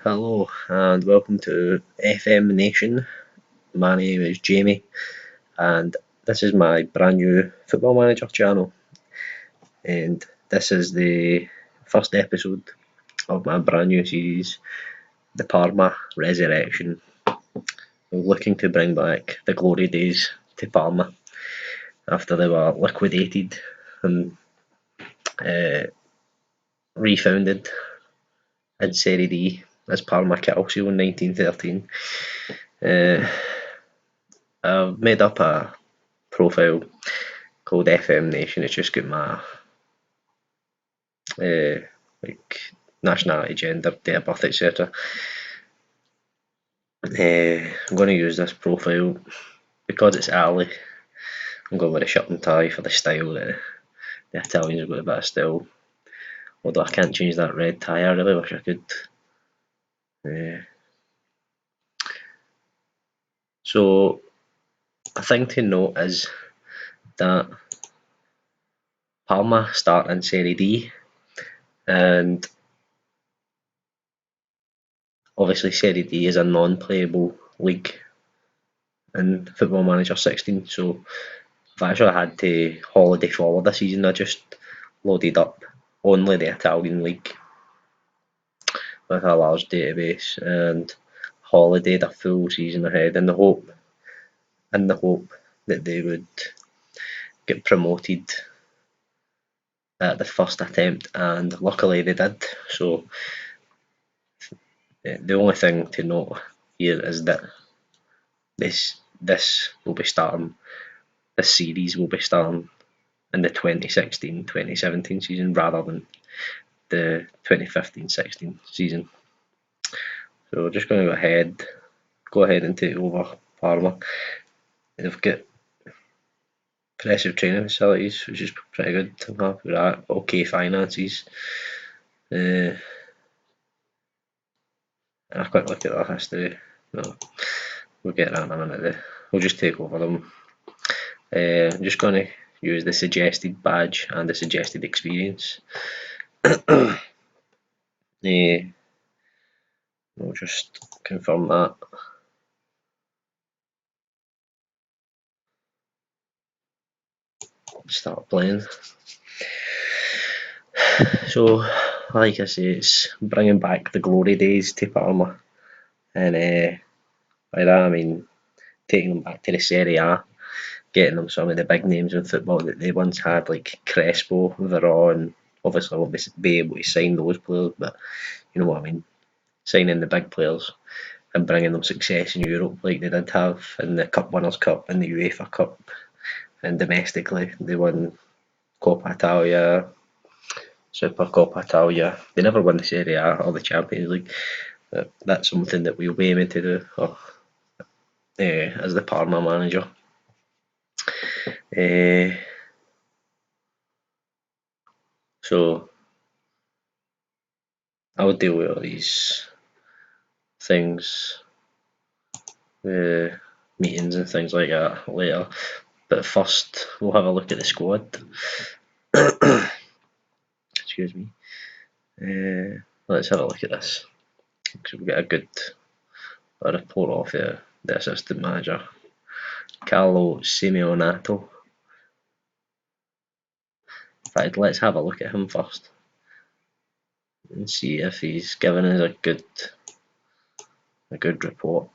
Hello and welcome to FM Nation. My name is Jamie and this is my brand new Football Manager channel, and this is the first episode of my brand new series, the Parma Resurrection. We're looking to bring back the glory days to Parma after they were liquidated and refounded in Serie D as Parma Calcio in 1913. I've made up a profile called FM Nation. It's just got my like nationality, gender, date of birth, etc. I'm going to use this profile because it's Ali. I'm going with a shirt and tie for the style. The Italians have got a bit of style. Although I can't change that red tie, I really wish I could. So a thing to note is that Parma start in Serie D, and obviously Serie D is a non-playable league in Football Manager 16, so I've actually had to holiday forward this season. I just loaded up only the Italian league with a large database and holidayed a full season ahead in the hope that they would get promoted at the first attempt, and luckily they did. So the only thing to note here is that this will be starting, this series will be starting in the 2016-2017 season rather than the 2015-16 season. So we're just going to go ahead and take over Parma. They've got impressive training facilities, which is pretty good. I'm happy with that. Okay finances. And a quick look at their history. No, we'll get that in a minute. We'll just take over them. I'm just going to use the suggested badge and the suggested experience. We'll just confirm that. Start playing. So, like I say, it's bringing back the glory days to Parma, and by that I mean taking them back to the Serie A, getting them some of the big names in football that they once had, like Crespo, Veron. Obviously, I won't be able to sign those players, but you know what I mean. Signing the big players and bringing them success in Europe, like they did have in the Cup Winners' Cup and the UEFA Cup, and domestically they won Coppa Italia, Super Coppa Italia. They never won the Serie A or the Champions League. That's something that we'll be aiming to do as the Parma manager. So I'll deal with all these things, meetings and things like that later. But first, we'll have a look at the squad. Excuse me. Let's have a look at this. So we'll get a good report off the assistant manager, Carlo Simeonato. In fact, let's have a look at him first and see if he's given us a good report.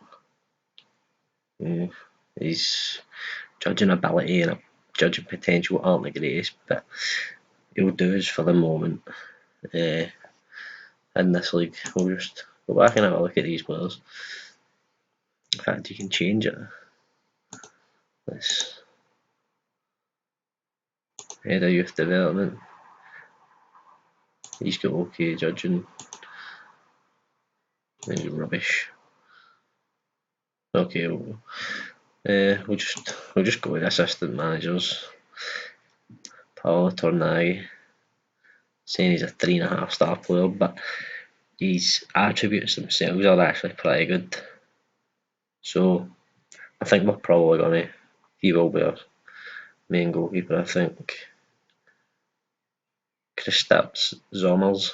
His judging ability and judging potential aren't the greatest, but he'll do us for the moment. In this league, we'll just go back and have a look at these players. In fact, you can change it. This head of youth development. He's got okay judging. He's rubbish. Okay, we'll just go with assistant managers. Paolo Tornai, saying he's a 3.5 star player, but his attributes themselves are actually pretty good. So I think we're probably gonna. He will be our main goalkeeper, I think. Kristaps Zommers.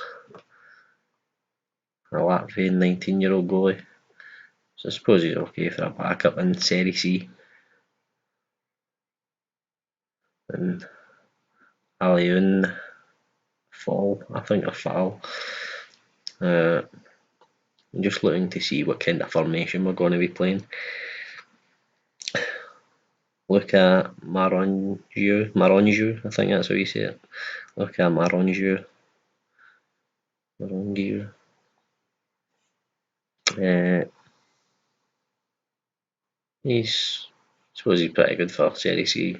a Latvian 19-year-old goalie. So I suppose he's okay for a backup in Serie C. And Alioun Fall, I think, or Fall. I'm just looking to see what kind of formation we're going to be playing. Look at Maronju, I think that's how you say it. Look at Maronju. I suppose he's pretty good for Serie C.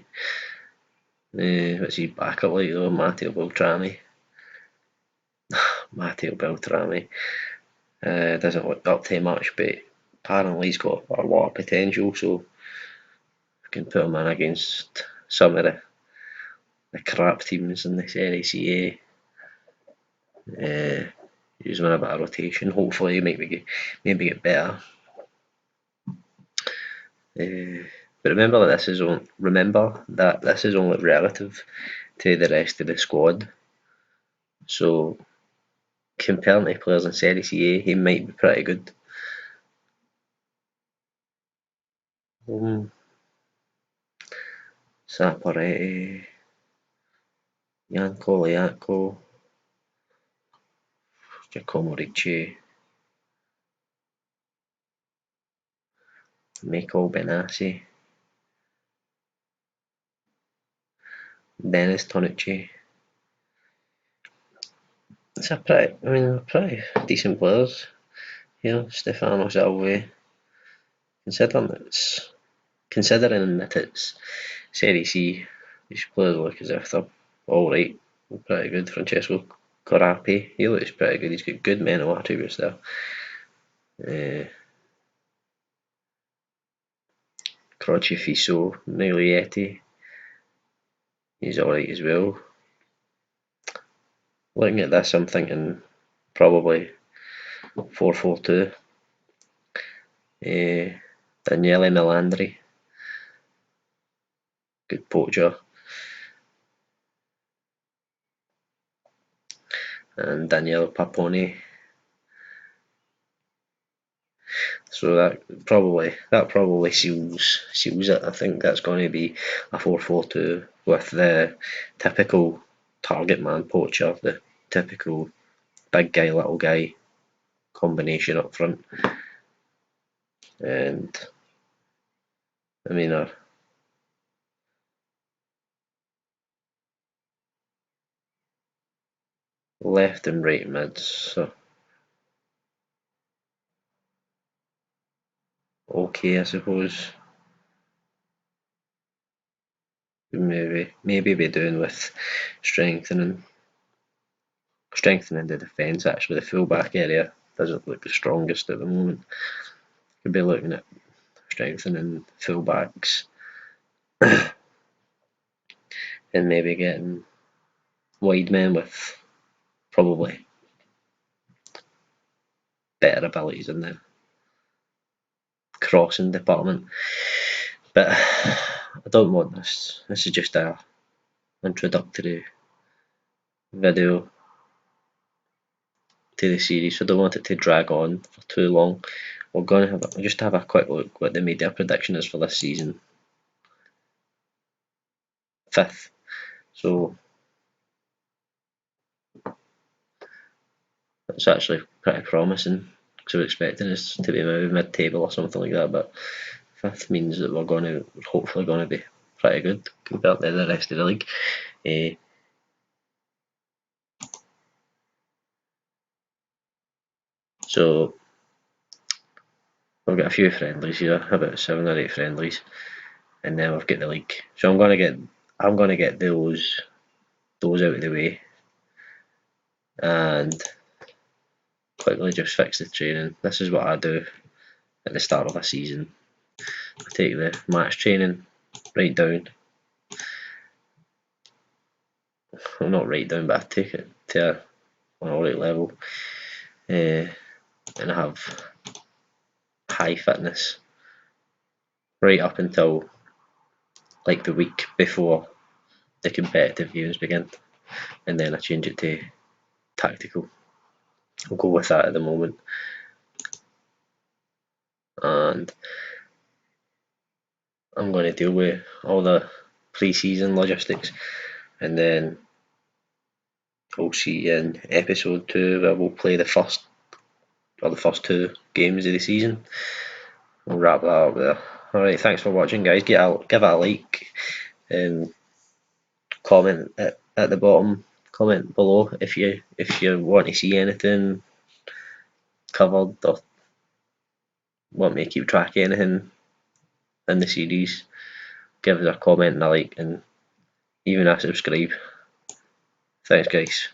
What's his backup like though? Matteo Beltrami. Doesn't look up to much, but apparently he's got a lot of potential, so we can put him in against some of the crap teams in the Serie C. Use him in a bit of rotation. Hopefully, maybe get better. But remember that this is only relative to the rest of the squad. So comparing to players in Serie C, he might be pretty good. Saporetti, Jan Koliako, Giacomo Ricci, Michael Benassi, Dennis Tonucci. It's pretty decent players here. Stefano Salvi. Considering that it's Serie C, these players look as if they're alright, pretty good. Francesco Corapi, he looks pretty good. He's got good mental attributes there. Crocifisso Miglietti, he's alright as well. Looking at this, I'm thinking probably 4-4-2. Daniele Melandri, good poacher. And Daniele Paponi. So that probably seals it. I think that's going to be a 4-4-2 with the typical target man poacher, the typical big guy, little guy combination up front. And I mean, our left and right mids, so okay, I suppose. Maybe be doing with strengthening the defence. Actually, the full-back area doesn't look the strongest at the moment. Could be looking at strengthening full-backs and maybe getting wide men with probably better abilities in the crossing department. But I don't want this. This is just a introductory video to the series, so I don't want it to drag on for too long. We're going to have a quick look what the media prediction is for this season. 5th. So it's actually pretty promising, because we're expecting us to be maybe mid-table or something like that, but 5th means that we're hopefully going to be pretty good compared to the rest of the league. So we've got a few friendlies here, about 7 or 8 friendlies, and then we've got the league. So I'm going to get those out of the way and quickly just fix the training. This is what I do at the start of a season. I take the match training right down. Well, not right down, but I take it to an alright level, and I have high fitness right up until like the week before the competitive games begin, and then I change it to tactical. I'll go with that at the moment. And I'm going to deal with all the pre-season logistics, and then we'll see you in episode 2 where we'll play the first 2 games of the season. We'll wrap that up there. Alright, thanks for watching, guys. Give it a like and comment at the bottom. Comment below if you want to see anything covered or want me to keep track of anything in the series. Give us a comment and a like, and even a subscribe. Thanks, guys.